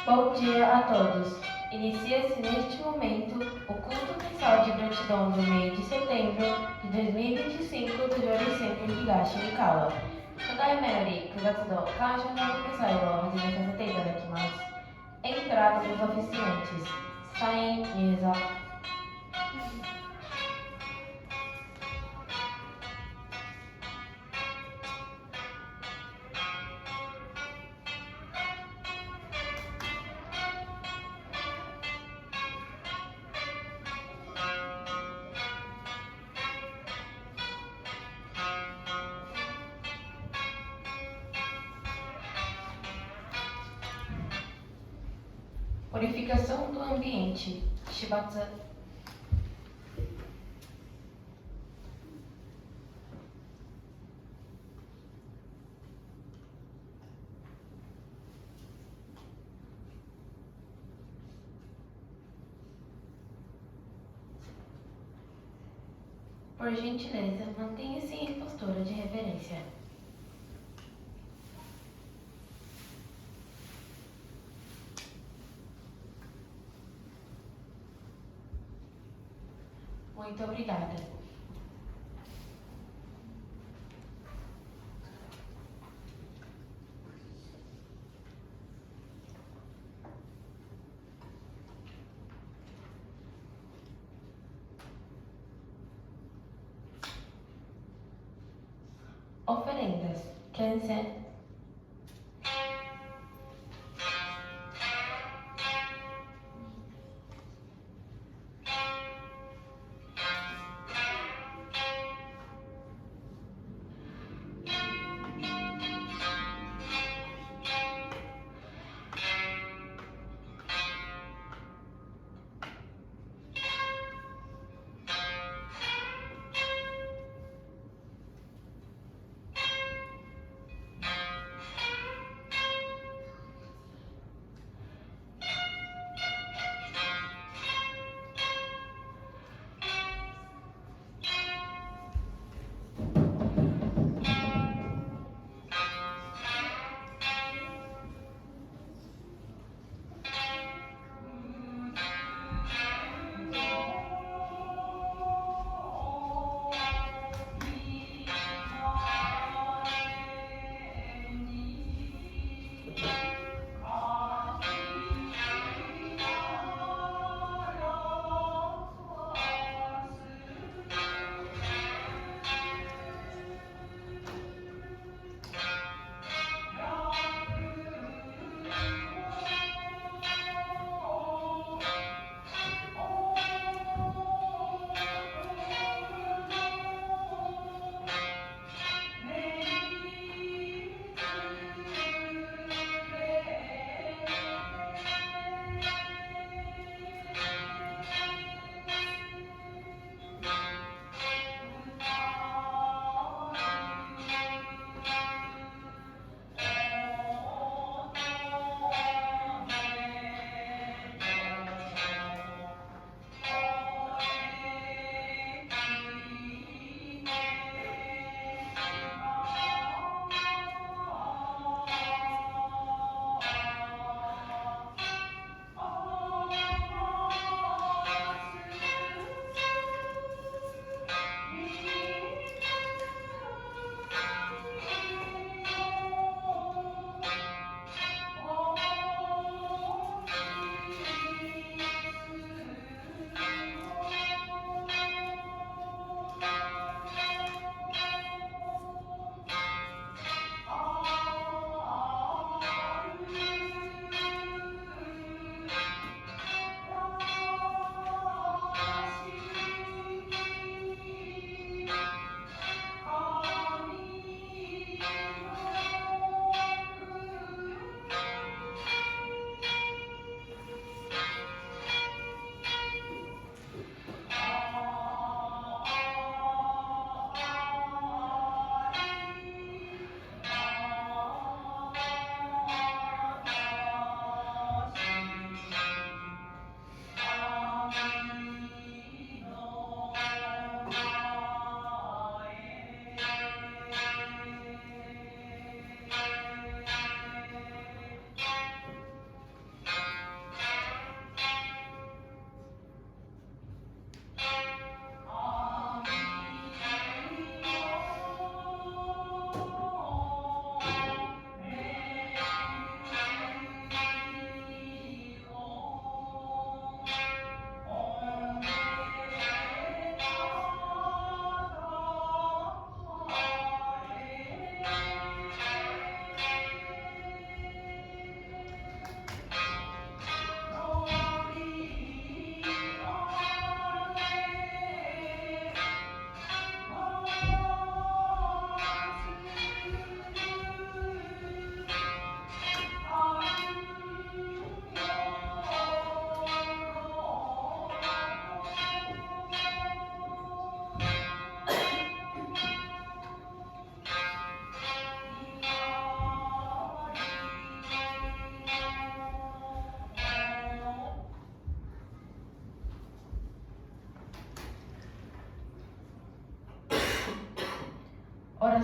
Bom dia a todos. Inicia-se neste momento o culto mensal de gratidão do mês de setembro de 2025 do Jori Centro Higashi Mikawa. ただいまより9月の感謝の礼祭を始めさせていただきます。Entrada dos oficiantes. Saem mesa. Purificação do ambiente. Shibatsu. Por gentileza, mantenha-se em postura de reverência. Muito obrigada. Oferendas. Kensen.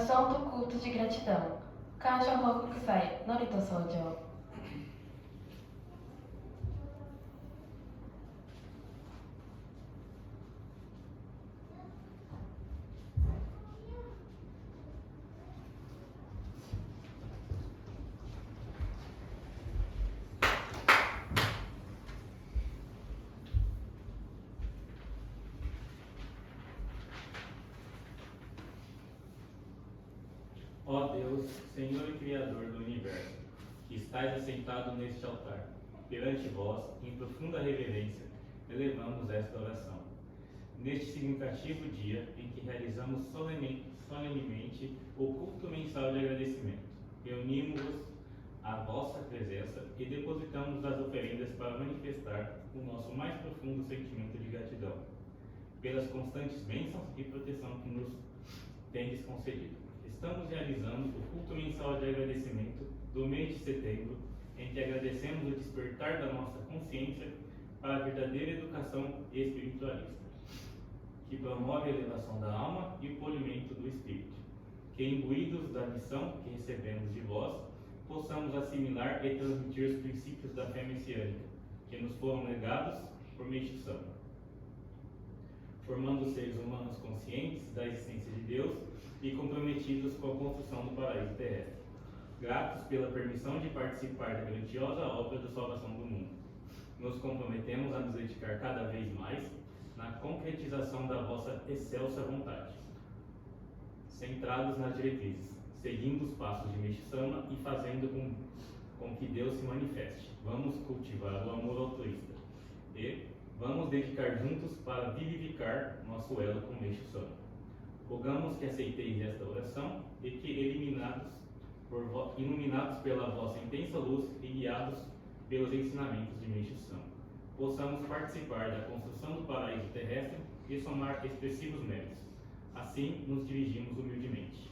Oração do culto de gratidão. Kanshō Hokusai, Norito Sojo. Ó Deus, Senhor e Criador do Universo, que estais assentado neste altar, perante vós, em profunda reverência, elevamos esta oração. Neste significativo dia em que realizamos solenemente o culto mensal de agradecimento, reunimos-vos à vossa presença e depositamos as oferendas para manifestar o nosso mais profundo sentimento de gratidão, pelas constantes bênçãos e proteção que nos tendes concedido. Estamos realizando o culto mensal de agradecimento do mês de setembro, em que agradecemos o despertar da nossa consciência para a verdadeira educação espiritualista, que promove a elevação da alma e o polimento do espírito, que imbuídos da missão que recebemos de vós, possamos assimilar e transmitir os princípios da fé messiânica, que nos foram legados por Meixo Sama, formando seres humanos conscientes da existência de Deus e comprometidos com a construção do paraíso terrestre, gratos pela permissão de participar da grandiosa obra da salvação do mundo. Nos comprometemos a nos dedicar cada vez mais na concretização da vossa excelsa vontade, centrados nas diretrizes, seguindo os passos de Meixo Sama e fazendo com que Deus se manifeste. Vamos cultivar o amor altruísta e vamos dedicar juntos para vivificar nosso elo com Meixo Sama. Rogamos que aceiteis esta oração e que, iluminados pela vossa intensa luz e guiados pelos ensinamentos de Meixo Sama, possamos participar da construção do paraíso terrestre e somar expressivos méritos. Assim, nos dirigimos humildemente.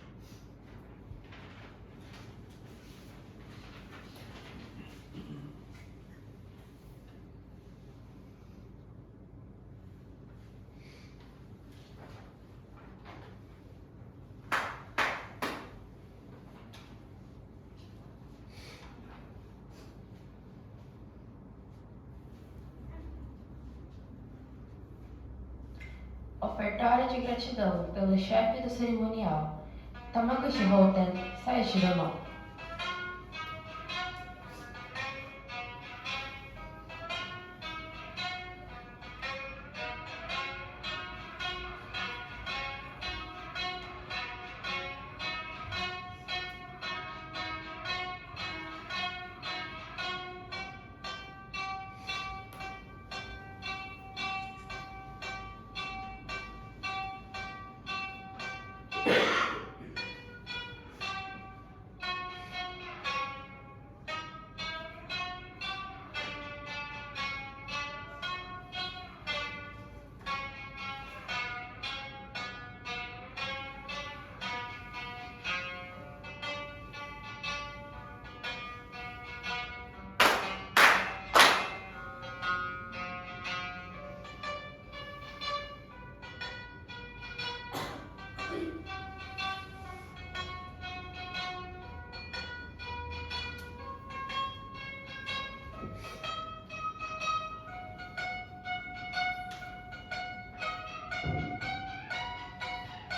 Ofertório de gratidão pelo chefe do cerimonial, Tamaguchi Houten Saishiro no.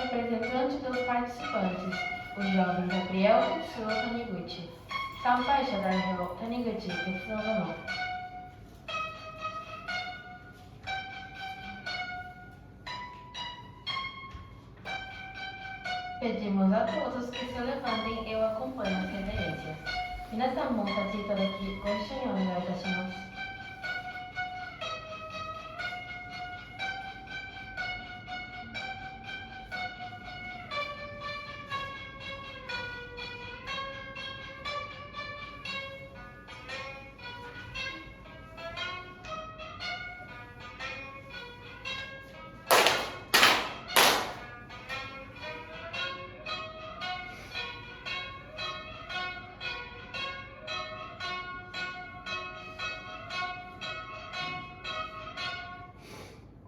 Representante dos participantes, o jovem Gabriel Tetsuo Taniguchi, Sanpai Shadaihyo Taniguchi Tetsuo no. Pedimos a todos que se levantem e eu acompanho as reverências. Minasan mo tachi itadaki, go issho ni onegai itashimasu.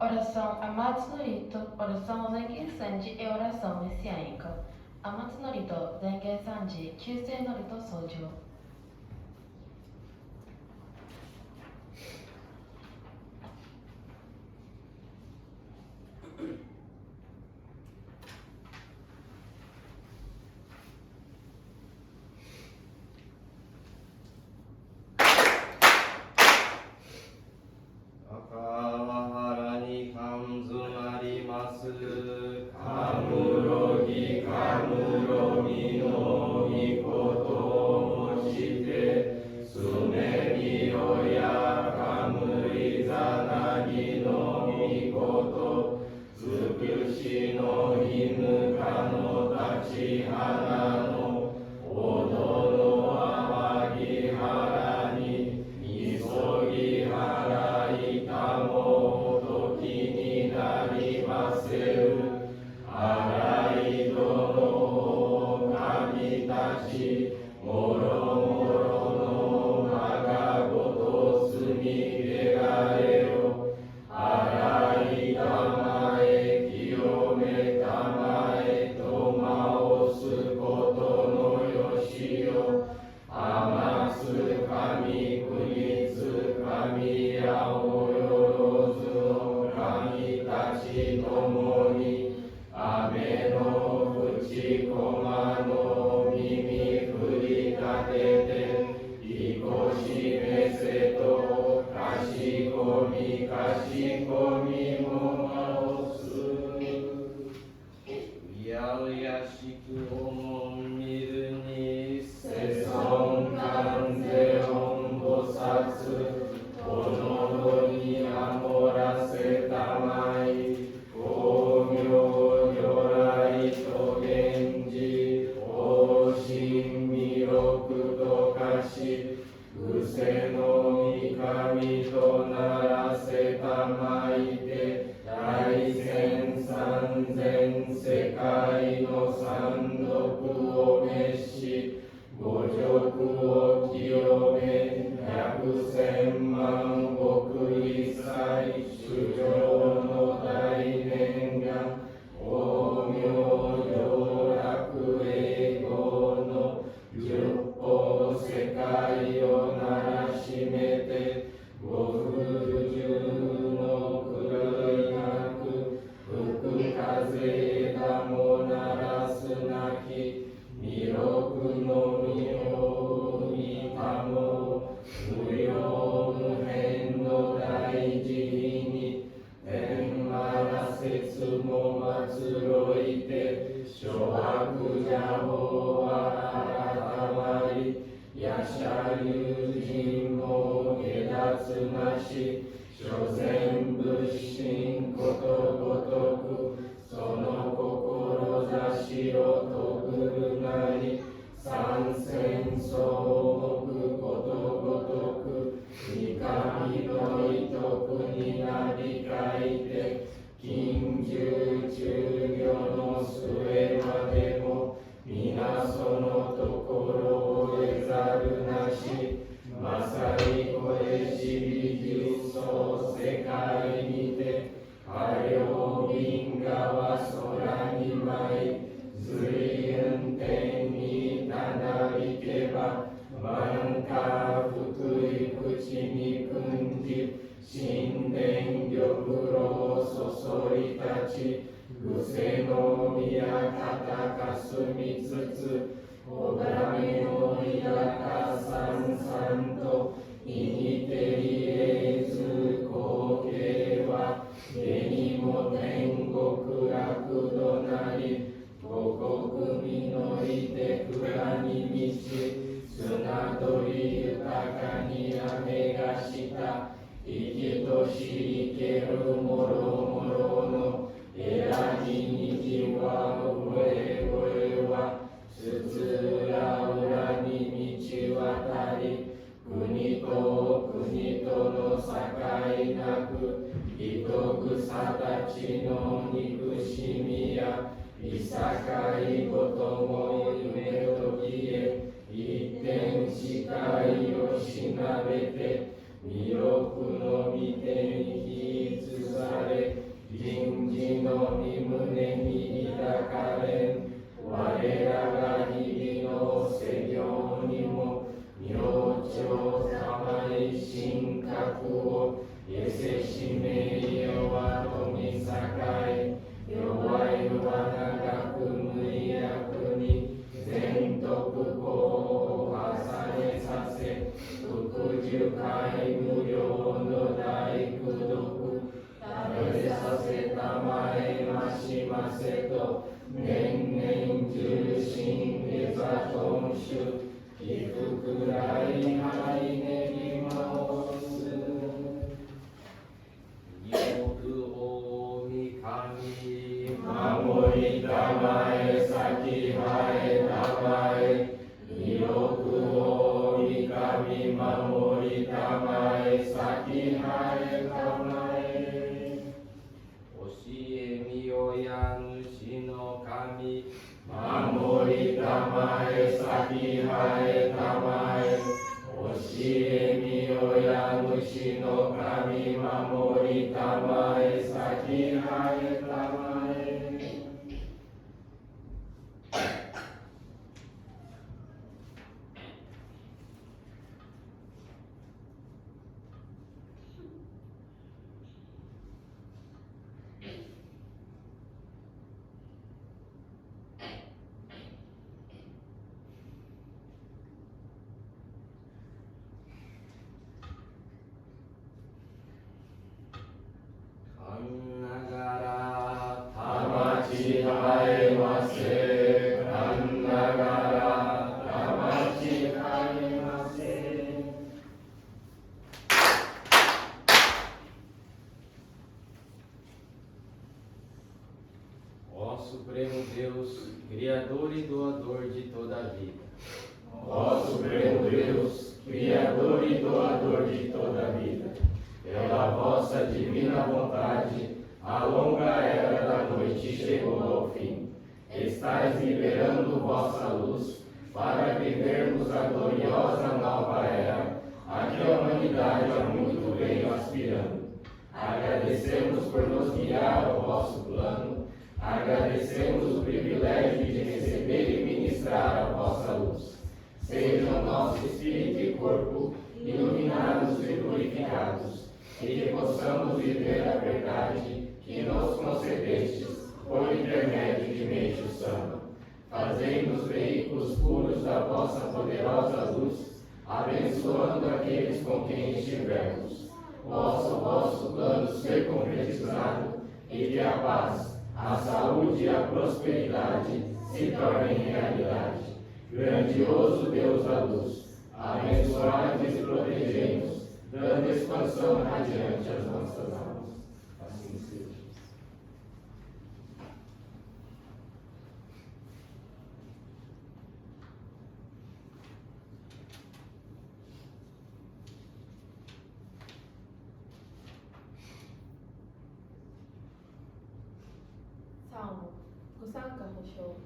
Oração Amatsu no Rito, oração Zenki Sandi e oração messiânica. 天津海苔と前景3時、旧姓海苔と相乗。赤原に寒詰まります。かむろぎかむろぎのみことをもしてすめりおやかむりざなぎのみことつくしのひぬかの立ち花のおどのあわぎ原にみそぎ払いたもときになりませる。あらいどのおかみたちもろもろのまがごとすみけがれよ。あらいたまえ清めたまえとまおすことのよしよ。あますかみくにつかみやおよろずの神たちともに雨のふちこまの耳振り立てていこしめせとかしこみかしこみもまおす。うやうやしくおもんみるに世尊観世音菩薩おのどにあもらせたまい光明如来と源氏往診弥勒とかし伏せの御神とならせたまいて大千三千世界の三毒を滅し五辱を清め百千万億一切主上の大念願光明上楽栄光の十方世界をならしめてご不自由の狂いなく吹く風枝もならすなき弥勒の御を見たも無用無辺の大慈悲に天原説も祭ろいて諸悪邪法は改まり夜叉龍神も下脱なし諸善仏心ことごとくその志をとぐるなり三千草木ことごとく三上のいとくになりかいて近中中魚の末までも皆そのところを得ざるなしまさにこれしび実相世界にて火曜銀河空に舞い随運転にたなびけば万化福井口に訓じ神殿玉露をそそり立ち伏せの宮肩かすみつつ拝めのやかさんさんといにてりえず光景は目にも天国楽土なり五国実りて蔵に満ち砂鳥豊かに雨がした生きとし生けるもろもろの選びにじわうえごえはつつらうらに道渡り国と国との境なく糸草たちの憎しみやいさかいごとも夢ときへ一点視界をしなべて弥勒の御手に引きされ人事の身胸に抱かれ我をエセシメイヨワトミサカイ弱いのは長く無役に全徳公を重ねさせ福寿会無料の大功徳食べさせたまえましませと年々重心下座尊主寄付来愛ねぎまおすよく大神守りたまえ先はえたまえよく大神守りたまえ先はえたまえ教えみよや主の神守りたまえ先はえたまえ教えみよや主の神守りたまえ先はえたまえかんながら魂生えませかんながら魂生えませÓ Supremo Deus, Criador e Doador de toda a vida. Ó Supremo Deus, Criador e Doador de toda a vida, pela vossa divina vontade, a longa era da noite chegou ao fim. Estais liberando vossa luz para vivermos a gloriosa nova era, a que a humanidade há muito veio aspirando. Agradecemos por nos guiar ao vosso plano, agradecemos o privilégio de receber e ministrar a vossa luz. Sejam nosso espírito e corpo iluminados e purificados, e que possamos viver a verdade que nos concedestes por intermédio de Meio Santo. Fazei-nos veículos puros da vossa poderosa luz, abençoando aqueles com quem estivermos. Vosso plano ser concretizado e que a paz, a saúde e a prosperidade se tornem realidade. Grandioso Deus da luz, abençoai-nos e protegei-nos, dando expansão radiante às nossas almas. Assim seja. Salmo ご参加保証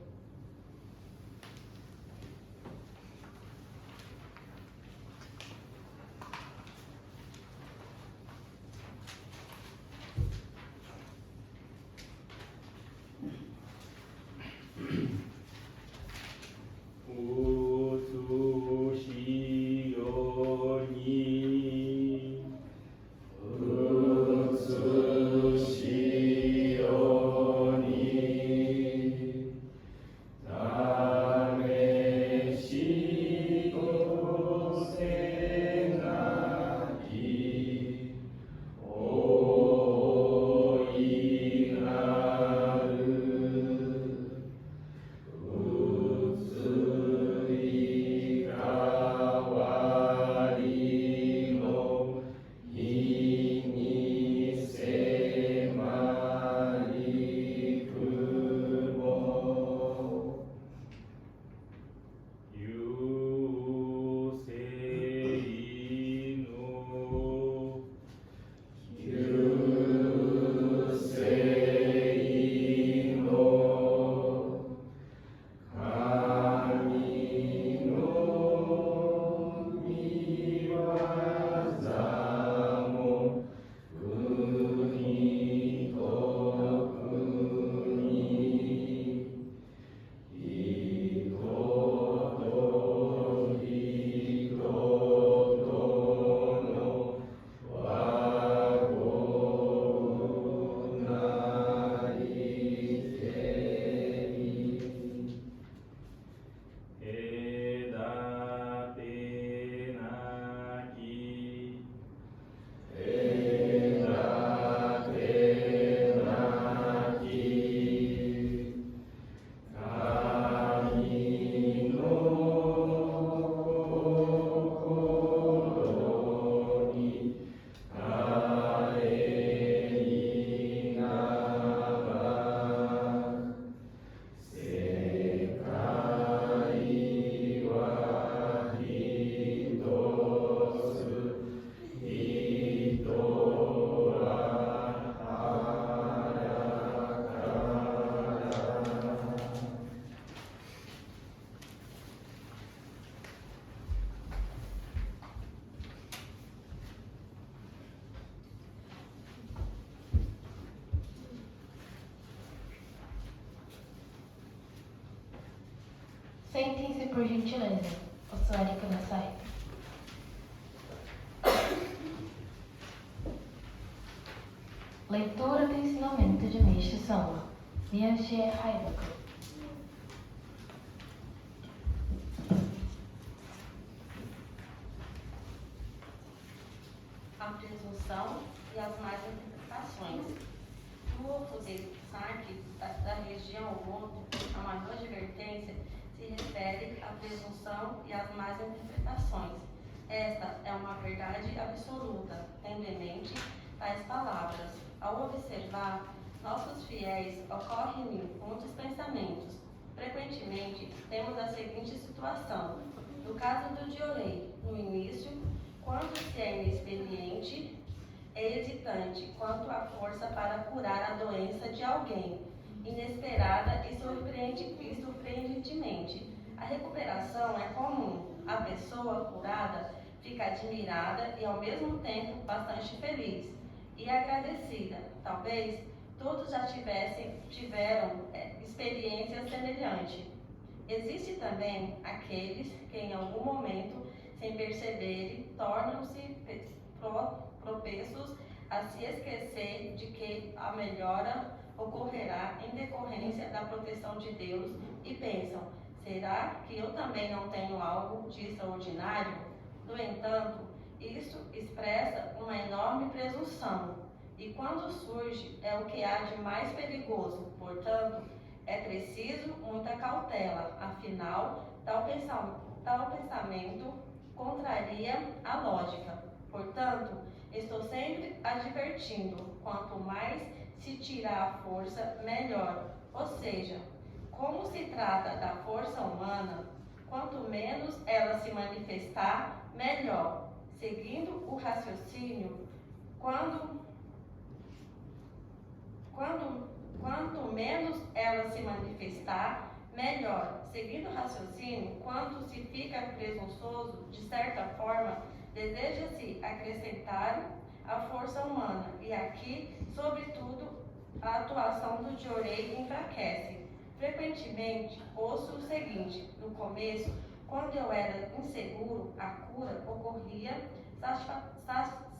Sentem-se por gentileza. Eu sou Erika da Saída. Leitura do ensinamento de Mestre Sama. Miyashi Haibaku. A presunção e as más interpretações. No Ofudei Sark, da região Ubuntu, a maior advertência se refere à presunção e às más interpretações. Esta é uma verdade absoluta, tendo em mente tais palavras. Ao observar nossos fiéis, ocorrem-me muitos pensamentos. Frequentemente, temos a seguinte situação. No caso do Diorei, no início, quando se é inexperiente, é hesitante quanto à força para curar a doença de alguém, inesperada e surpreendentemente. A recuperação é comum. A pessoa curada fica admirada e ao mesmo tempo bastante feliz e agradecida. Talvez todos já tiveram experiência semelhante. Existe também aqueles que em algum momento, sem perceberem, tornam-se propensos a se esquecer de que a melhora ocorrerá em decorrência da proteção de Deus e pensam, será que eu também não tenho algo de extraordinário? No entanto, isso expressa uma enorme presunção, e quando surge é o que há de mais perigoso. Portanto, é preciso muita cautela, afinal, tal pensamento contraria a lógica. Portanto, estou sempre advertindo, quanto mais se tirar a força, melhor. Ou seja, como se trata da força humana, quanto menos ela se manifestar, melhor. Seguindo o raciocínio, quanto menos ela se manifestar, melhor. Seguindo o raciocínio, quando se fica presunçoso, de certa forma, deseja-se acrescentar a força humana. E aqui, sobretudo, a atuação do Diorei enfraquece. Frequentemente, ouço o seguinte: no começo, quando eu era inseguro, a cura ocorria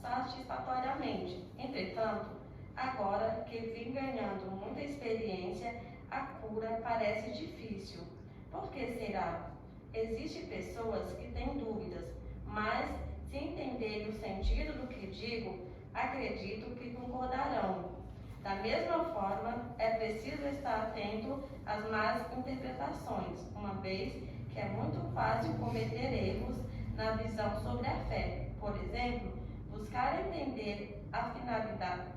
satisfatoriamente. Entretanto, agora que vim ganhando muita experiência, a cura parece difícil. Por que será? Existem pessoas que têm dúvidas, mas se entenderem o sentido do que digo, acredito que concordarão. Da mesma forma, é preciso estar atento às más interpretações, uma vez que é muito fácil cometer erros na visão sobre a fé. Por exemplo, buscar entender a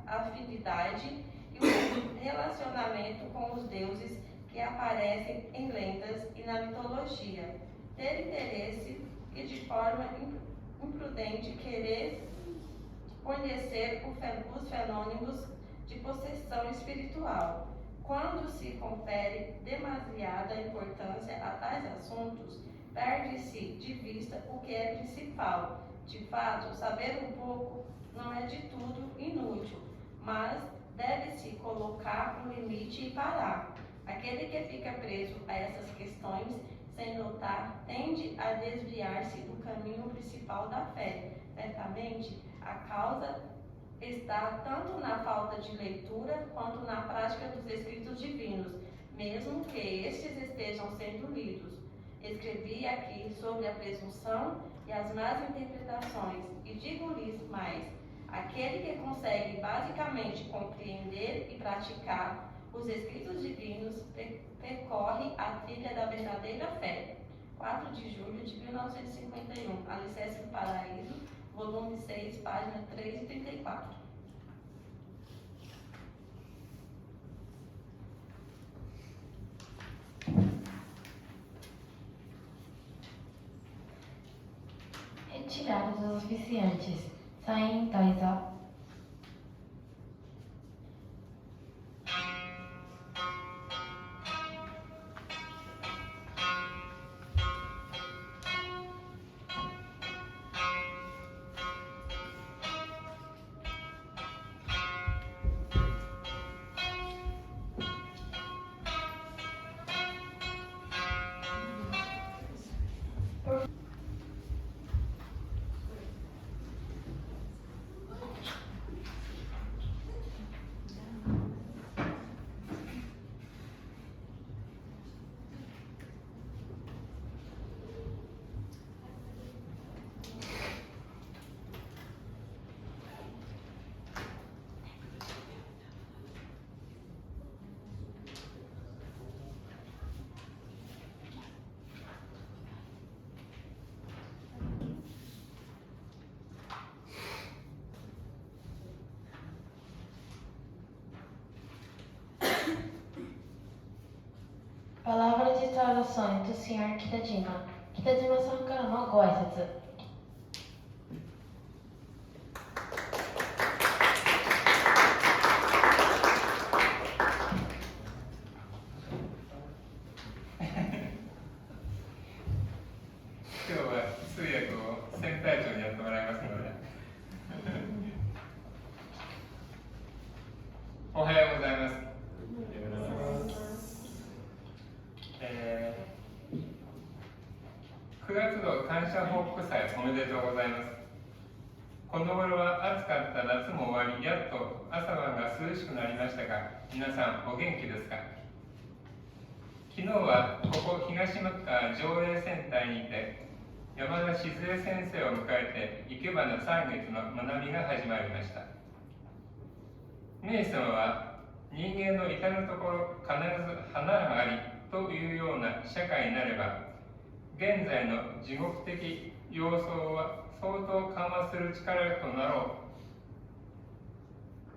afinidade e o relacionamento com os deuses que aparecem em lendas e na mitologia. Ter interesse e, de forma imprudente, querer conhecer os fenômenos de possessão espiritual. Quando se confere demasiada importância a tais assuntos, perde-se de vista o que é principal. De fato, saber um pouco não é de tudo inútil, mas deve-se colocar um limite e parar. Aquele que fica preso a essas questões sem notar tende a desviar-se do caminho principal da fé. Certamente, a causa está tanto na falta de leitura quanto na prática dos escritos divinos, mesmo que estes estejam sendo lidos. Escrevi aqui sobre a presunção e as más interpretações, e digo-lhes mais: aquele que consegue basicamente compreender e praticar os escritos divinos percorre a trilha da verdadeira fé. 4 de julho de 1951, Alicerce do Paraíso, volume 6, página 3 e 34. Retirados os oficiantes. Saem Taisa. Palavra de saudações do Sr. Kitadima. Kitadima-sanからのご挨拶。今日は通訳をセンター長にやってもらいますのでおはようございます。9月の感謝報告祭おめでとうございます。この頃は暑かった夏も終わり、やっと朝晩が涼しくなりましたが、皆さんお元気ですか？昨日はここ東向川条例センターにて山田静江先生を迎えて生け花3月の学びが始まりました。明様は人間の至るところ必ず花がありというような社会になれば、現在の地獄的様相は相当緩和する力となろ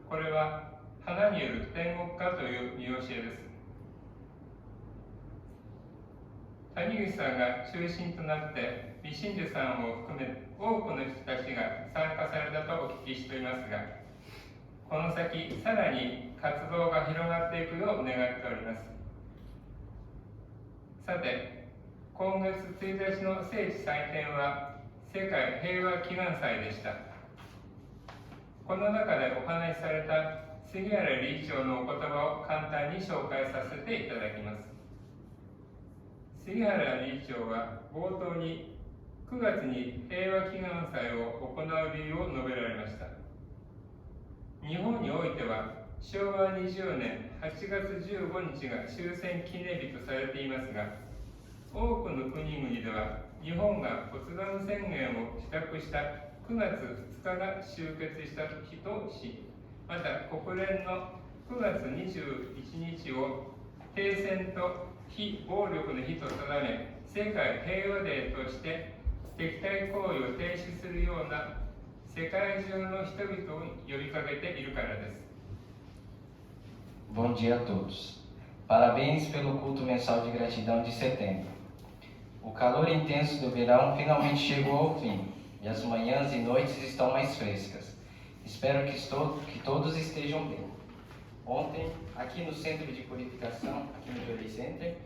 う。これは花による天国化という見教えです。谷口さんが中心となって未信者さんを含め多くの人たちが参加されたとお聞きしていますが、この先さらに活動が広がっていくよう願っております。さて、今月1日の聖地祭典は世界平和祈願祭でした。この中でお話しされた杉原理事長のお言葉を簡単に紹介させていただきます。杉原理事長は冒頭に9月に平和祈願祭を行う理由を述べられました。日本においては昭和20年8月15日が終戦記念日とされていますが、多くの国々では日本がポツダム宣言を採択した9月2日が終結した日とし、また国連の9月21日を停戦と非暴力の日と定め、世界平和デーとして敵対行為を停止するような世界中の人々を呼びかけているからです。Bom dia a todos. Parabéns pelo culto mensal de gratidão de setembro. O calor intenso do verão finalmente chegou ao fim e as manhãs e noites estão mais frescas. Espero que todos estejam bem. Ontem, aqui no Centro de Purificação, aqui no Jory Center,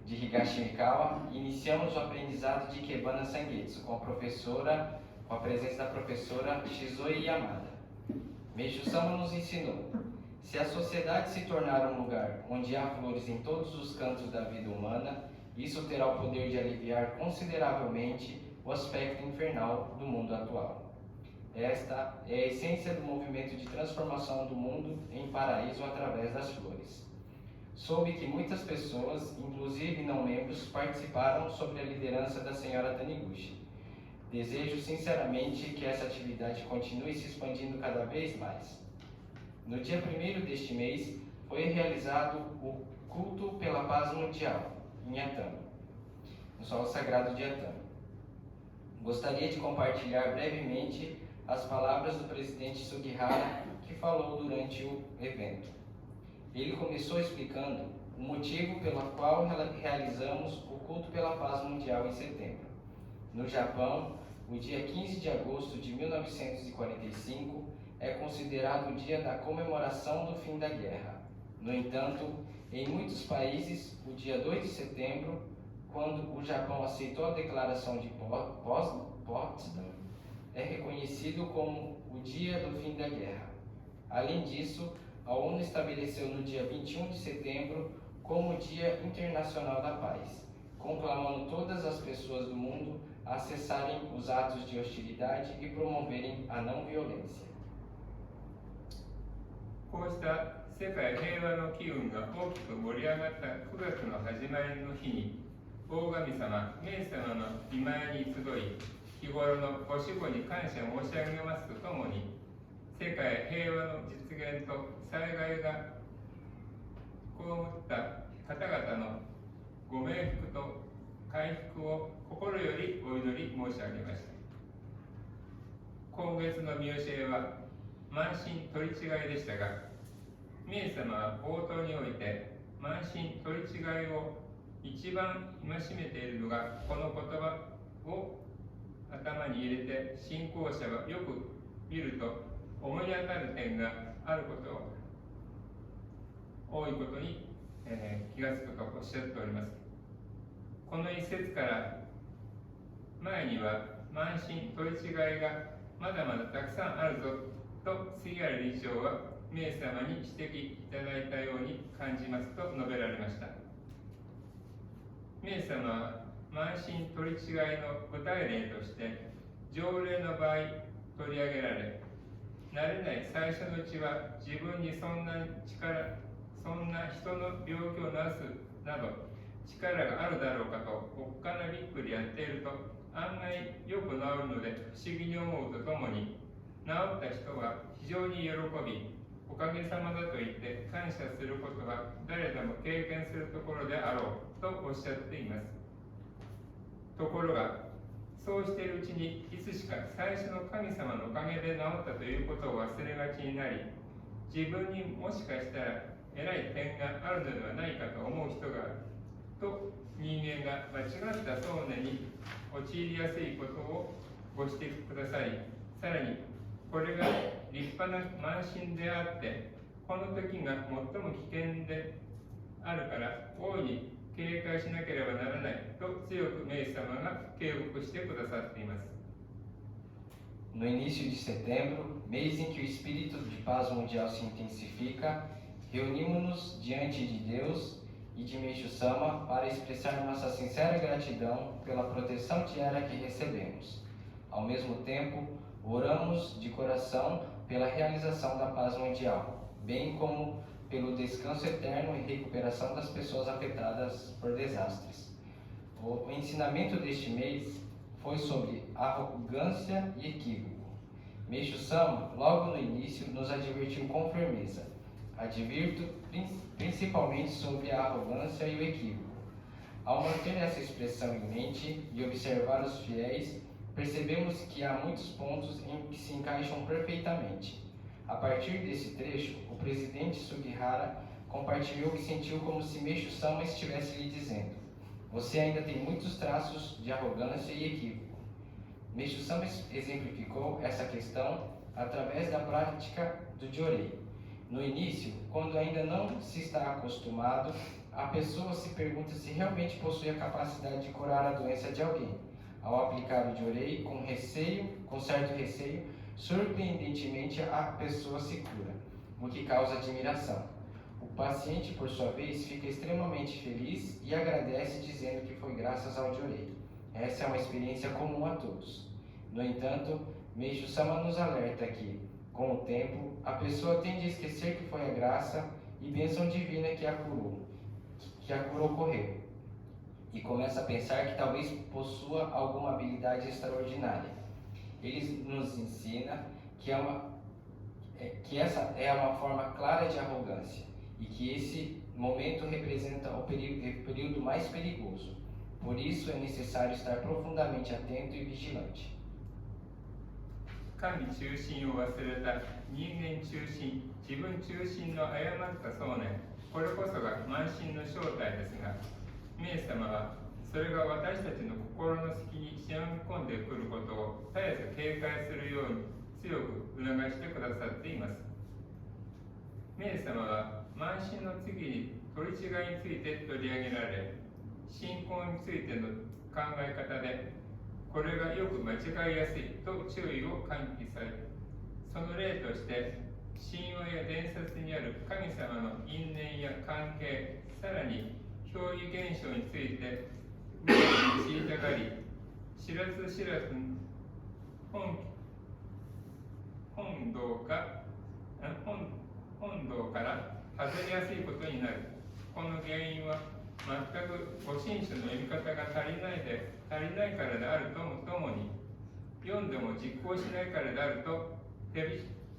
de Higashimikawa, iniciamos o aprendizado de Ikebana Sangetsu com a presença da professora Shizoi Yamada. Meishu-sama nos ensinou: se a sociedade se tornar um lugar onde há flores em todos os cantos da vida humana, isso terá o poder de aliviar consideravelmente o aspecto infernal do mundo atual. Esta é a essência do movimento de transformação do mundo em paraíso através das flores. Soube que muitas pessoas, inclusive não membros, participaram sob a liderança da senhora Taniguchi. Desejo sinceramente que essa atividade continue se expandindo cada vez mais. No dia 1º deste mês, foi realizado o culto pela paz mundial, em Atami, no solo sagrado de Atami. Gostaria de compartilhar brevemente as palavras do presidente Sugihara, que falou durante o evento. Ele começou explicando o motivo pelo qual realizamos o culto pela paz mundial em setembro. No Japão, o dia 15 de agosto de 1945 é considerado o dia da comemoração do fim da guerra. No entanto, em muitos países, o dia 2 de setembro, quando o Japão aceitou a declaração de Potsdam, é reconhecido como o dia do fim da guerra. Além disso, a ONU estabeleceu no dia 21 de setembro como o Dia Internacional da Paz, conclamando todas as pessoas do mundo a cessarem os atos de hostilidade e promoverem a não violência. こうした世界平和の機運が大きく盛り上がった9月の始まりの日に、大神様、明様の御前に集い、日頃のご守護に感謝申し上げますとともに、世界平和の実現と災害が被った方々のご冥福と回復を心よりお祈り申し上げました。今月の見教えは慢心取り違いでしたが、明様は冒頭において慢心取り違いを一番戒めているのがこの言葉を頭に入れて信仰者はよく見ると思い当たる点があること多いことに、気がつくとおっしゃっております。この一節から前には慢心取り違いがまだまだたくさんあるぞと杉原理事長は名様に指摘いただいたように感じますと述べられました。名様は慢心取り違いの具体例として条例の場合取り上げられ、慣れない最初のうちは自分にそんな人の病気を治すなど力があるだろうかとおっかなびっくりやっていると案外よく治るので不思議に思うとともに、治った人は非常に喜び、おかげさまだと言って感謝することは誰でも経験するところであろうとおっしゃっています。ところがそうしているうちにいつしか最初の神様のおかげで治ったということを忘れがちになり、自分にもしかしたら偉い点があるのではないかと思う人があると、人間が間違った想念に陥りやすいことをご指摘くださり、さらにこれが立派な慢心であって、この時が最も危険であるから大いに警戒しなければならないと強く名様が警告してくださっています。No início de setembro, mês em que o espírito de paz mundial se intensifica, reunimos-nos diante de Deus e de Meixo Sama para expressar nossa sincera gratidão pela proteção diária que recebemos. Ao mesmo tempo, oramos de coração pela realização da paz mundial, bem como pelo descanso eterno e recuperação das pessoas afetadas por desastres. O ensinamento deste mês foi sobre arrogância e equívoco. Meixo Sama, logo no início, nos advertiu com firmeza. Advirto principalmente sobre a arrogância e o equívoco. Ao manter essa expressão em mente e observar os fiéis, percebemos que há muitos pontos em que se encaixam perfeitamente. A partir desse trecho, o presidente Sugihara compartilhou que sentiu como se Meixo Sama estivesse lhe dizendo: você ainda tem muitos traços de arrogância e equívoco. Meixo Sama exemplificou essa questão através da prática do Jorei. No início, quando ainda não se está acostumado, a pessoa se pergunta se realmente possui a capacidade de curar a doença de alguém. Ao aplicar o Jorei com certo receio, surpreendentemente a pessoa se cura, o que causa admiração. O paciente, por sua vez, fica extremamente feliz e agradece dizendo que foi graças ao Jorei. Essa é uma experiência comum a todos. No entanto, Meixo Sama nos alerta que, com o tempo, a pessoa tende a esquecer que foi a graça e bênção divina que a cura ocorreu, e começa a pensar que talvez possua alguma habilidade extraordinária. Ele nos ensina que essa é uma forma clara de arrogância e que esse momento representa o período mais perigoso. Por isso é necessário estar profundamente atento e vigilante. 神中心を忘れた人間中心、自分中心の誤った想念、これこそが慢心の正体ですが、名様はそれが私たちの心の隙に忍び込んでくることを絶えず警戒するように強く促してくださっています。名様は慢心の次に取り違いについて取り上げられ、信仰についての考え方でこれがよく間違いやすいと注意を喚起され、その例として神話や伝説にある神様の因縁や関係、さらに憑依現象について無理に知りたがり、知らず知らず本道から外れやすいことになる。この原因は全くご神書の読み方が足りないからであるとともに、読んでも実行しないからであると手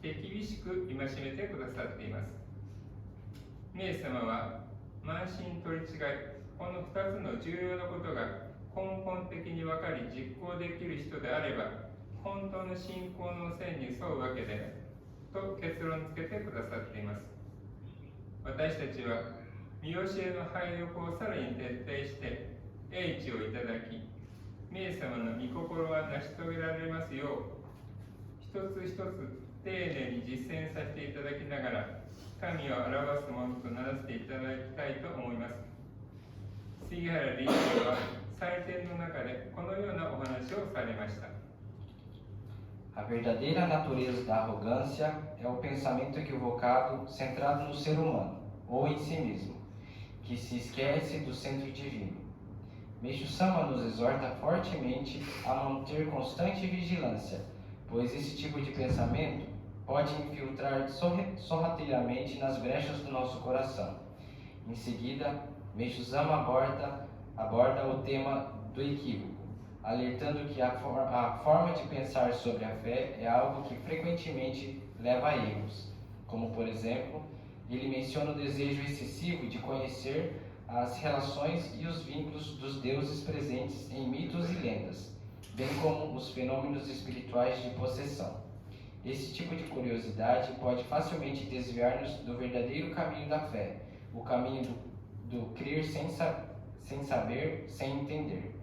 厳しく戒めてくださっています。名様は慢心取り違い、この2つの重要なことが根本的に分かり実行できる人であれば、本当の信仰の線に沿うわけでと結論付けてくださっています。私たちは見教えの配力をさらに徹底して英知をいただき、名様の御心が成し遂げられますよう、一つ一つ丁寧に実践させていただきながら、神を表すものとならせていただきたいと思います。杉原理事長は祭典の中でこのようなお話をされました。A verdadeira natureza da arrogância é o pensamento equivocado centrado no ser humano, ou em si mesmo, que se esquece do centro divino. Meixo Sama nos exorta fortemente a manter constante vigilância, pois esse tipo de pensamento pode infiltrar sorrateiramente nas brechas do nosso coração. Em seguida, Meixo Sama aborda o tema do equívoco, alertando que a forma de pensar sobre a fé é algo que frequentemente leva a erros, como, por exemplo, ele menciona o desejo excessivo de conhecer as relações e os vínculos dos deuses presentes em mitos e lendas, bem como os fenômenos espirituais de possessão. Esse tipo de curiosidade pode facilmente desviar-nos do verdadeiro caminho da fé, o caminho do crer sem saber, sem entender.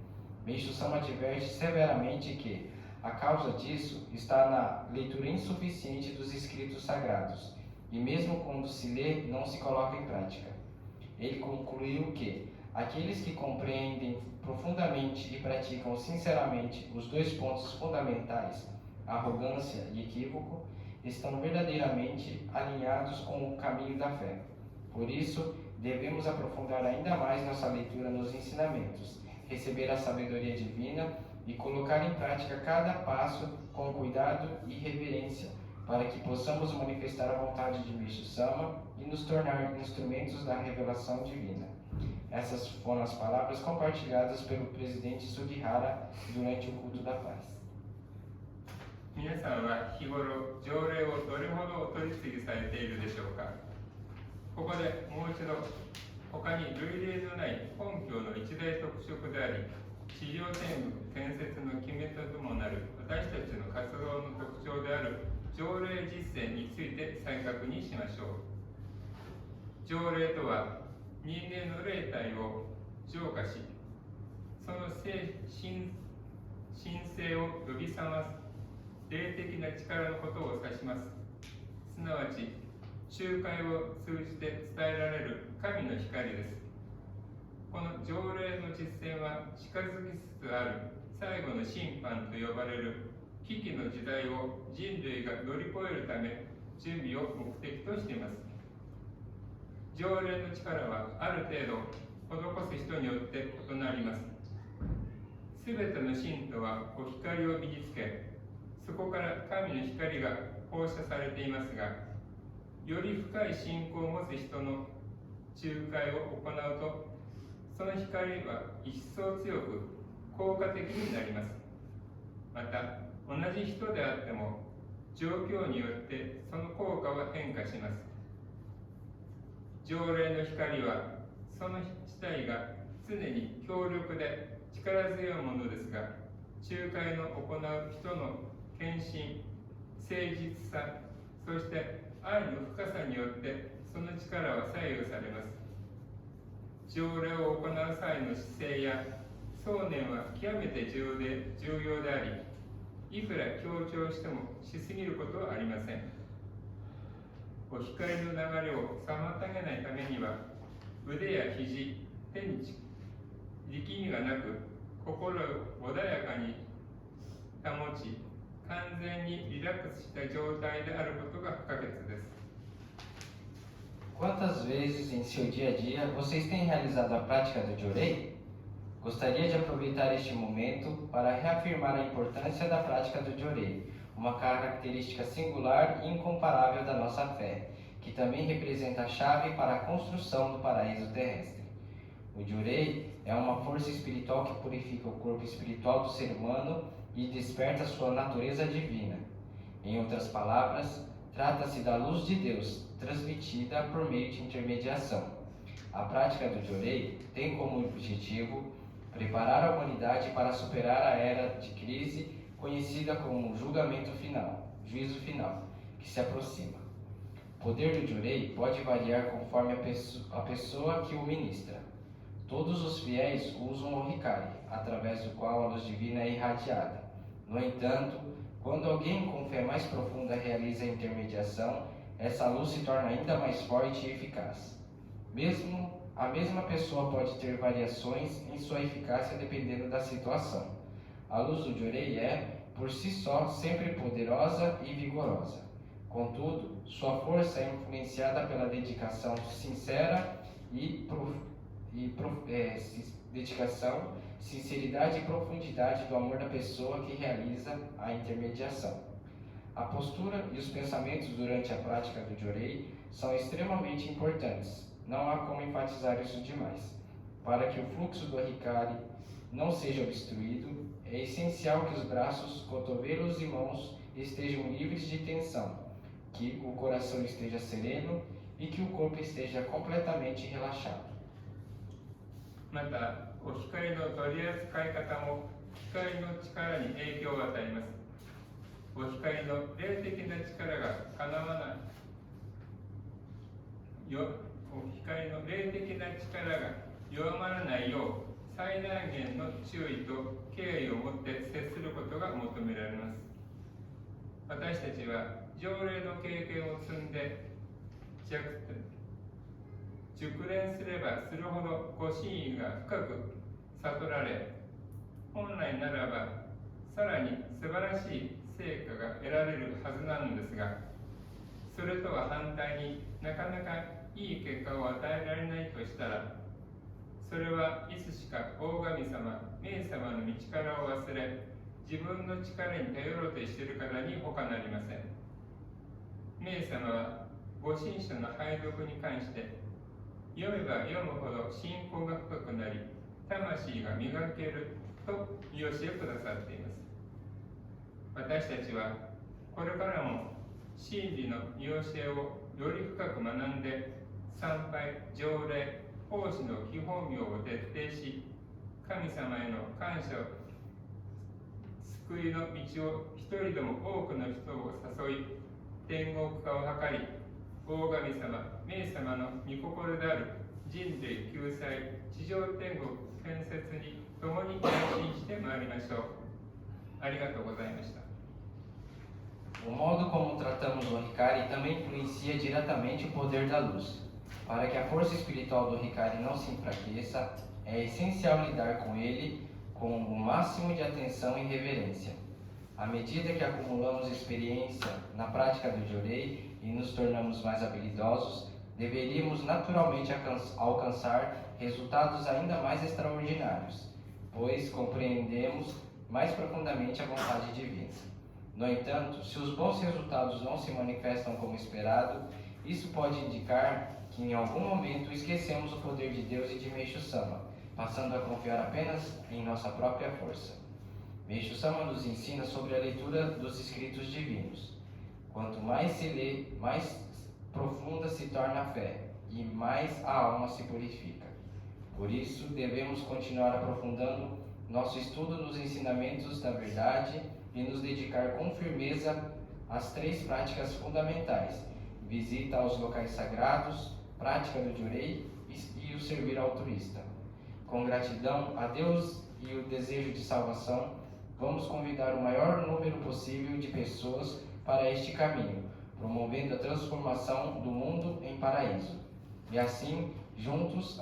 Meixo Sama adverte severamente que a causa disso está na leitura insuficiente dos escritos sagrados, e mesmo quando se lê, não se coloca em prática. Ele concluiu que aqueles que compreendem profundamente e praticam sinceramente os dois pontos fundamentais, arrogância e equívoco, estão verdadeiramente alinhados com o caminho da fé. Por isso, devemos aprofundar ainda mais nossa leitura nos ensinamentos, receber a sabedoria divina e colocar em prática cada passo com cuidado e reverência, para que possamos manifestar a vontade de Meixo Sama e nos tornar instrumentos da revelação divina. Essas foram as palavras compartilhadas pelo presidente Sugihara durante o culto da paz. 皆さんは日頃条例をどれほどお取り次ぎされているでしょうか。ここでもう一度、他に類例のない本教の一大特色であり、地上天国建設の決め手ともなる私たちの活動の特徴である条例実践について再確認しましょう。条例とは人間の霊体を浄化し、その神性を呼び覚ます霊的な力のことを指します。すなわち集会を通じて伝えられる神の光です。この条例の実践は近づきつつある最後の審判と呼ばれる危機の時代を人類が乗り越えるため準備を目的としています。条例の力はある程度施す人によって異なります。すべての信徒はお光を身につけ、そこから神の光が放射されていますが、より深い信仰を持つ人の仲介を行うと、その光は一層強く効果的になります。また、同じ人であっても、状況によってその効果は変化します。条例の光は、その自体が常に強力で力強いものですが、仲介の行う人の献身、誠実さ、そして愛の深さによってその力は左右されます。条例を行う際の姿勢や想念は極めて重要であり、いくら強調してもしすぎることはありません。お光の流れを妨げないためには、腕や肘、手に力みがなく、心を穏やかに保ち、完全にリラックスした状態であることが不可欠です。Quantas vezes em seu dia a dia vocês têm realizado a prática do Jorei? Gostaria de aproveitar este momento para reafirmar a importância da prática do Jorei, uma característica singular e incomparável da nossa fé, que também representa a chave para a construção do paraíso terrestre. O Jorei é uma força espiritual que purifica o corpo espiritual do ser humano e desperta sua natureza divina. Em outras palavras, trata-se da luz de Deus, transmitida por meio de intermediação. A prática do Jorei tem como objetivo preparar a humanidade para superar a era de crise conhecida como julgamento final, juízo final, que se aproxima. poder do Jorei pode variar conforme a pessoa que o ministra. Todos os fiéis usam o Hikari, através do qual a luz divina é irradiada. No entanto, quando alguém com fé mais profunda realiza a intermediação, essa luz se torna ainda mais forte e eficaz. A mesma pessoa pode ter variações em sua eficácia dependendo da situação. A luz do Jorei é, por si só, sempre poderosa e vigorosa. Contudo, sua força é influenciada pela dedicação sincera sinceridade e profundidade do amor da pessoa que realiza a intermediação. A postura e os pensamentos durante a prática do Jorei são extremamente importantes. Não há como enfatizar isso demais. Para que o fluxo do Hikari não seja obstruído, é essencial que os braços, cotovelos e mãos estejam livres de tensão, que o coração esteja sereno e que o corpo esteja completamente relaxado. また、お光の取り扱い方も光の力に影響を与えます。お光の霊的な力がかなわないお光の霊的な力が弱まらないよう、最大限の注意と敬意を持って接することが求められます。私たちは条例の経験を積んで熟練すればするほどご真意が深く悟られ、本来ならばさらに素晴らしい成果が得られるはずなのですが、それとは反対になかなかいい結果を与えられないとしたら、それはいつしか大神様、冥様の道からを忘れ、自分の力に頼ろうとしているからに他なりません。冥様はご神書の拝読に関して読めば読むほど信仰が深くなり、魂が磨けると御教えをくださっています。私たちはこれからも真理の御教えをより深く学んで、参拝、条例、奉仕の基本業を徹底し、神様への感謝を、救いの道を一人でも多くの人を誘い、天国化を図り、大神様、冥様の御心である人類救済、地上天国建設に共に邁進してまいりましょう。ありがとうございました。O modo como tratamos o Hikari também influencia diretamente o poder da luz. Para que a força espiritual do Hikari não se enfraqueça, é essencial lidar com ele com o máximo de atenção e reverência. À medida que acumulamos experiência na prática do Jorei e nos tornamos mais habilidosos, deveríamos naturalmente alcançar resultados ainda mais extraordinários, pois compreendemos mais profundamente a vontade divina. No entanto, se os bons resultados não se manifestam como esperado, isso pode indicar que em algum momento esquecemos o poder de Deus e de Meishu Sama, passando a confiar apenas em nossa própria força. Meishu Sama nos ensina sobre a leitura dos escritos divinos. Quanto mais se lê, mais profunda se torna a fé e mais a alma se purifica. Por isso, devemos continuar aprofundando nosso estudo nos ensinamentos da verdade e nos dedicar com firmeza às 3 práticas fundamentais: visita aos locais sagrados, prática do Jorei e o servir altruísta. Com gratidão a Deus e o desejo de salvação, vamos convidar o maior número possível de pessoas para este caminho, promovendo a transformação do mundo em paraíso. E assim, juntos,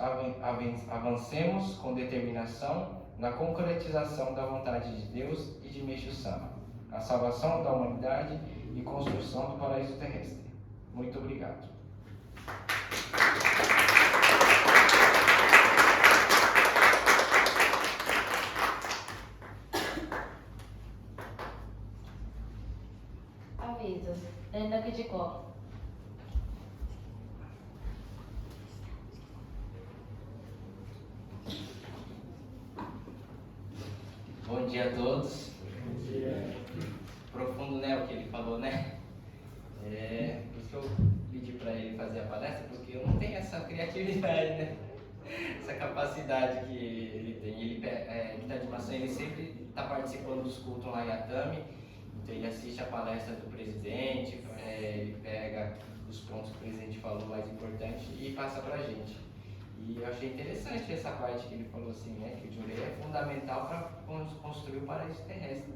avancemos com determinação na concretização da vontade de Deus e de Meishu Sama, a salvação da humanidade e construção do paraíso terrestre. Muito obrigado. Avisos. Lenda de Có. Bom dia a todos. Bom dia. Profundo, né, o que ele falou, né? Por isso que eu pedi para ele fazer a palestra, porque eu não tenho essa criatividade, né? Essa capacidade que ele tem. Ele está de maçã, ele sempre está participando dos cultos lá em Atami, então ele assiste a palestra do presidente, ele pega dos pontos que o presidente falou mais importante e passa para a gente. E eu achei interessante essa parte que ele falou assim, né, que o Jurei é fundamental para construir o paraíso terrestre.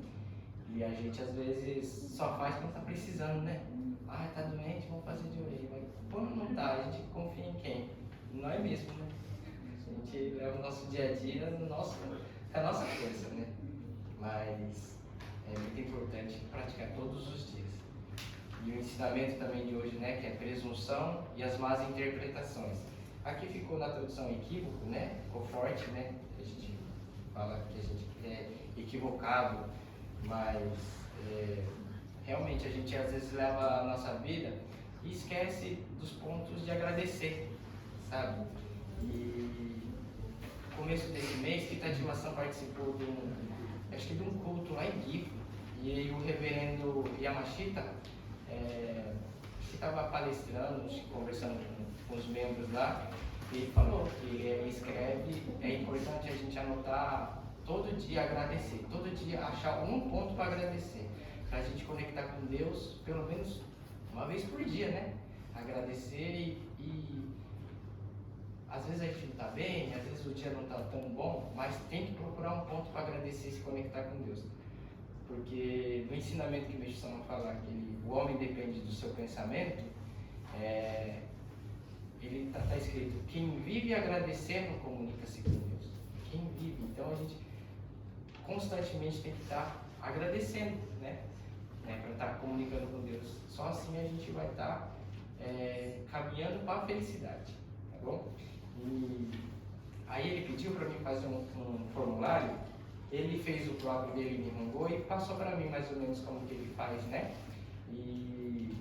E a gente às vezes só faz quando está precisando, né? Ah, tá doente, vamos fazer Jurei. Mas quando não tá, a gente confia em quem? Nós mesmos, né? A gente leva o nosso dia a dia com a nossa força, né? Mas é muito importante praticar todos os dias. E o ensinamento também de hoje, né, que é presunção e as más interpretações. Aqui ficou na tradução equívoco, né? Ficou forte, né? A gente fala que a gente é equivocado, mas realmente a gente às vezes leva a nossa vida e esquece dos pontos de agradecer, sabe? E no começo desse mês, Kita Ativação participou acho que de um culto lá em Gifu, e aí o reverendo Yamashita que estava palestrando, conversando com os membros lá, e ele falou que ele escreve, é importante a gente anotar todo dia, agradecer, todo dia achar um ponto para agradecer, para a gente conectar com Deus pelo menos uma vez por dia, né? Agradecer e às vezes a gente não está bem, às vezes o dia não está tão bom, mas tem que procurar um ponto para agradecer e se conectar com Deus. Porque no ensinamento que o Meixo Sama fala que o homem depende do seu pensamento, ele está escrito, quem vive agradecendo comunica-se com Deus. Quem vive, então a gente constantemente tem que estar agradecendo, né? Para estar comunicando com Deus. Só assim a gente vai estar caminhando para a felicidade, tá bom? E aí ele pediu para mim fazer um formulário. Ele fez o próprio dele em Nihongo e passou para mim mais ou menos como que ele faz, né? E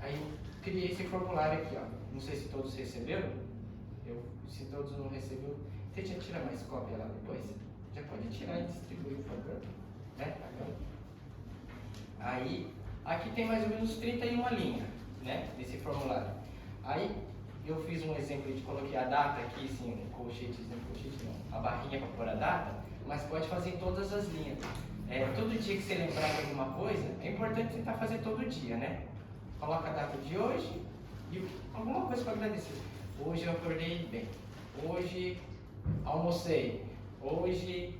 aí eu criei esse formulário aqui, ó. Não sei se todos receberam. Se todos não receberam, tente tirar mais cópia lá depois. Já pode tirar e distribuir, por favor. Né? Aí, aqui tem mais ou menos 31 linhas, né? Desse formulário. Aí eu fiz um exemplo de coloquei a data aqui, assim, um colchete não, a barrinha para pôr a data, mas pode fazer em todas as linhas. Todo dia que você lembrar de alguma coisa, é importante tentar fazer todo dia, né? Coloca a data de hoje e alguma coisa para agradecer. Hoje eu acordei bem, hoje almocei, hoje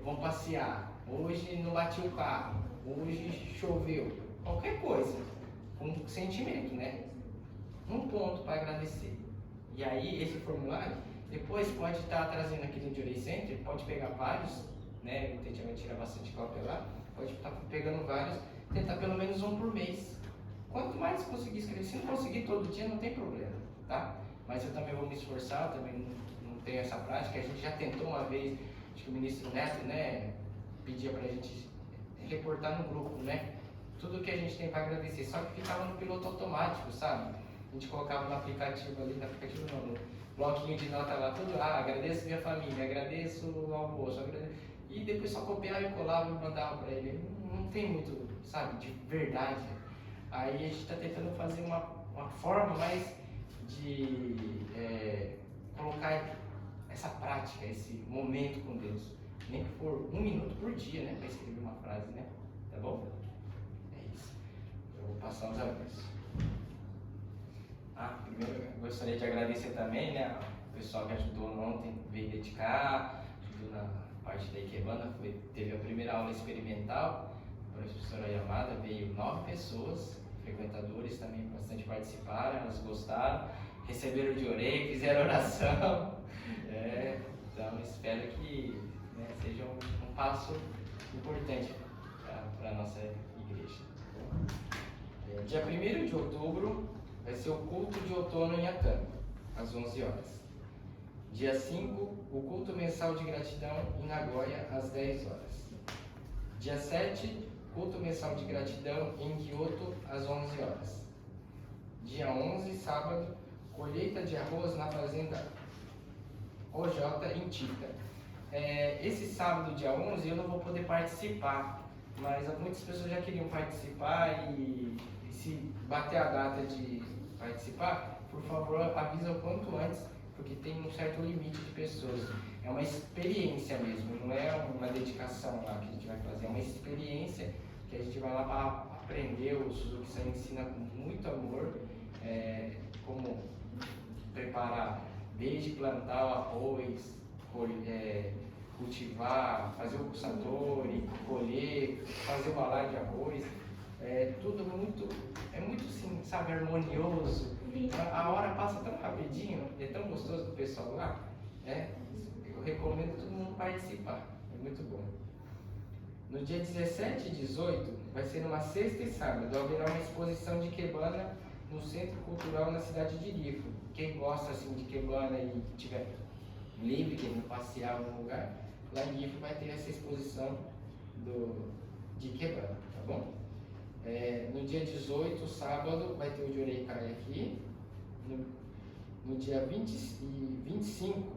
vamos passear, hoje não bati o carro, hoje choveu, qualquer coisa, com sentimento, né? Um ponto para agradecer. E aí esse formulário depois pode estar trazendo aqui no Jurei Center, pode pegar vários, né? O Tete vai tirar bastante cópia lá, pode estar pegando vários, tentar pelo menos um por mês. Quanto mais conseguir escrever, se não conseguir todo dia não tem problema, tá? Mas eu também vou me esforçar, eu também não tenho essa prática, a gente já tentou uma vez, acho que o ministro Neto, né, pedia pra gente reportar no grupo, né? Tudo que a gente tem para agradecer, só que ficava no piloto automático, sabe? A gente colocava no aplicativo ali, no bloquinho de nota lá, tudo, agradeço minha família, agradeço o almoço, e depois só copiava e colava e mandava para ele. Não tem muito, sabe, de verdade. Aí a gente está tentando fazer uma forma mais de colocar essa prática, esse momento com Deus. Nem que for 1 minuto por dia, né, para escrever uma frase, né? Tá bom? É isso. Eu vou passar os avisos. Primeiro eu gostaria de agradecer também, né, o pessoal que ajudou ontem, veio dedicar, ajudou na parte da Ikebana, teve a primeira aula experimental, a professora Yamada, veio 9 pessoas, frequentadores também bastante participaram, elas gostaram, receberam de orei, fizeram oração, então espero que, né, seja um passo importante para a nossa igreja. Dia 1º de outubro vai ser o culto de outono em Atami, às 11 horas. Dia 5, o culto mensal de gratidão em Nagoya, às 10 horas. Dia 7, culto mensal de gratidão em Kyoto, às 11 horas. Dia 11, sábado, colheita de arroz na fazenda OJ em Tita. Esse sábado, dia 11, eu não vou poder participar, mas muitas pessoas já queriam participar e se bater a data de participar, por favor, avisa o quanto antes, porque tem um certo limite de pessoas. É uma experiência mesmo, não é uma dedicação lá que a gente vai fazer, é uma experiência que a gente vai lá para aprendeu, o Suzuki-san ensina com muito amor como preparar, desde plantar o arroz, cultivar, fazer o satori, colher, fazer o balai de arroz, tudo muito, muito assim, sabe, harmonioso. A hora passa tão rapidinho, é tão gostoso do pessoal lá, eu recomendo todo mundo participar, é muito bom. No dia 17 e 18, vai ser numa sexta e sábado, haverá uma exposição de Ikebana no Centro Cultural na cidade de Gifu. Quem gosta assim de Ikebana e tiver livre, querendo passear em algum lugar, lá em Gifu vai ter essa exposição de Ikebana, tá bom? No dia 18, sábado, vai ter o Joreikai aqui. No dia 20 e 25,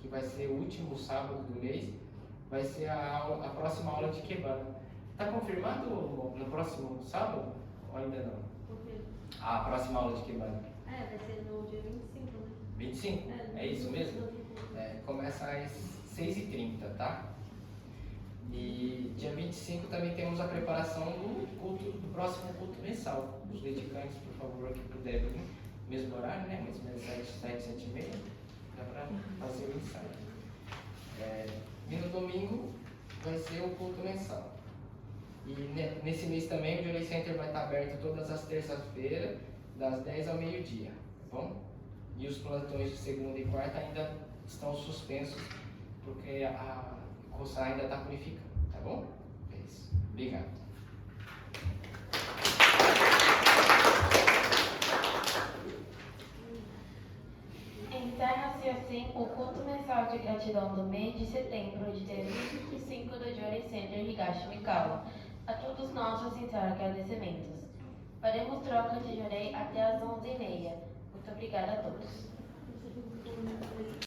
que vai ser o último sábado do mês, vai ser a próxima aula de Ikebana. Está confirmado no próximo sábado ou ainda não? Confirmo. A próxima aula de Ikebana? Vai ser no dia 25, né? 25? É isso mesmo? Começa às 6h30, tá? E dia 25 também temos a preparação do próximo culto mensal. Os dedicantes, por favor, que puderem vir, mesmo horário, né? Mais ou menos 7h30, dá para fazer o ensaio. E no domingo vai ser o culto mensal. E nesse mês também o Jorei Center vai estar aberto todas as terças-feiras, das 10 ao meio-dia, tá bom? E os plantões de segunda e quarta ainda estão suspensos, porque a Kosan ainda está purificando, tá bom? É isso. Obrigado. Encerra-se assim o culto mensal de gratidão do mês de setembro de 2025 do Jorei Center Higashi Mikawa. A todos nossos sinceros agradecimentos. Faremos troca de Jorei até às 11h30. Muito obrigada a todos.